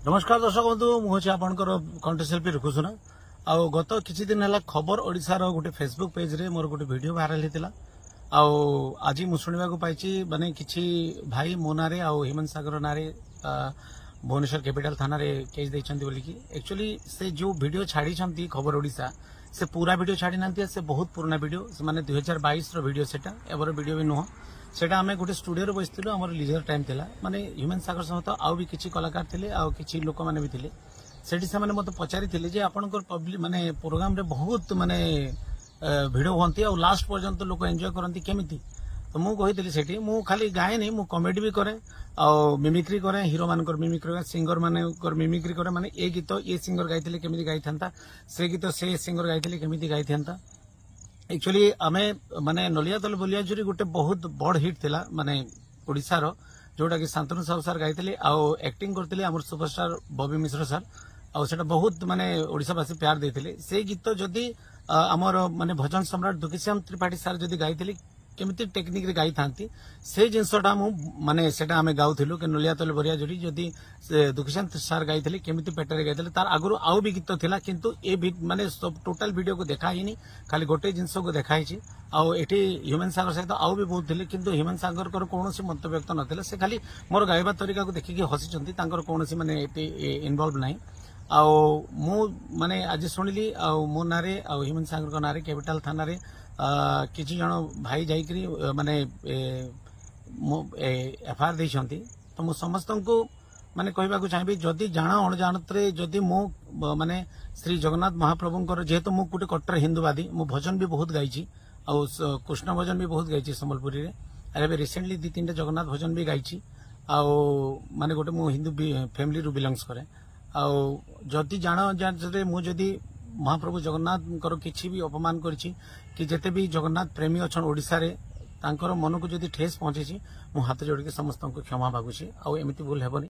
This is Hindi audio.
नमस्कार दर्शक बंधु मुझे आपंकर कंठशिल्पी रुकुसुना आउ गत किछि दिन है खबर ओडिशार गोटे फेसबुक पेज रे मोर गोटे वीडियो वायरल होता आज मु शुणा पाई माने किछि भाई मो नारे आउ हेमंत सागर नारे भुवनेश्वर कैपिटल थाना रे केस देइछंती बोली कि एक्चुअली से जो वीडियो छाड़ी खबर ओडिशा से पूरा वीडियो छाड़ी ना से बहुत पुराना वीडियो से माने 2022 रो वीडियो सेटा एबर वीडियो भी नुह सेटा आमे गोटे स्टूडियो रे बसिथिलु हमर लीजर टाइम थिला माने ह्यूमन सागर सहित आउ भी किछि कलाकार थिले आउ किछि लोक माने भी थिले सेठी से माने मते पचारि थिले जे आपनकर पब्लिक माने प्रोग्राम रे बहुत माने वीडियो होंती और लास्ट पर्यंत लोक एंजॉय करंती केमिति तो मु कहितली सेठी मु खाली गाए नहीं मु कॉमेडी भी करे और मिमिक्री करे हीरो मानकर मिमिक्री करे सिंगर मानकर मिमिक्री करे माने ए गीत ये सिंगर गाइथिले केमिति गाइथांता से गीत से सिंगर गाइथिले केमिति गाइथांता एक्चुअली आमे माने नलिया तल बोलिया जुरी गोटे बहुत बड़ हिट थिला माने ओडिसा रो जोटा कि शांतनु साहू सर गाइथिले आ एक्टिंग करथिले हमर सुपरस्टार बॉबी मिश्र सर आ सेटा बहुत माने ओडिसावासी प्यार देथिले से गीत जदी हमर माने भजन सम्राट दुखीश्याम त्रिपाठी सर जदी गाइथिले केमिति टेक्निक रे गाई थांती से जिनसटा मु माने सेटा हमें गाउथिलु के नलिया तल बरिया जोड़ी जदी दुखीश्याम सर गाइथिले केमिति पेटरे गाइथिले तार आगुरु आउ भी गीत थिला किंतु ए माने सब टोटल वीडियो को देखा हिनी खाली गोटे जिनस को देखाई छी आ एठी ह्यूमन सागर सहित आउ भी बहुत थिले किंतु ह्यूमन सागर कर कोनोसी मंतव्य व्यक्त नथिले से खाली मोर गाइबा तरीका को देखि कि हसी चंती तांकर कोनोसी माने एटी इन्वॉल्व नाही आ मु माने आज सुनिली आ मो नारे आ ह्यूमन सागर को नारे कैपिटल थाना रे किछि जण भाई जाइकरी माने एफआईआर देइछंती तो मु समस्त को माने कहबा को चाहबी जदी जाना अणजानतरे जदी मु माने श्री जगन्नाथ महाप्रभुंकर जेहेतु मु गुटे कट्टर हिंदूवादी मु भजन भी बहुत गाइछि आ कृष्ण भजन भी बहुत गाइछि संबलपुरी रे अरे रिसेंटली 2-3 जगन्नाथ भजन भी गाइछि आ माने गोटे मु हिंदू फैमिली रु बिलोंग्स करे आ जदी जाना अणजानतरे मु जदी महाप्रभु जगन्नाथ किसी भी अपमान करिछि कि जेते भी जगन्नाथ प्रेमी अच्छा ओडिशा रे तांकर मन को जदी ठेस पहुंची मु हाथ जोड़ के समस्त को क्षमा मागुछि आ एमिति भूल हेबनी।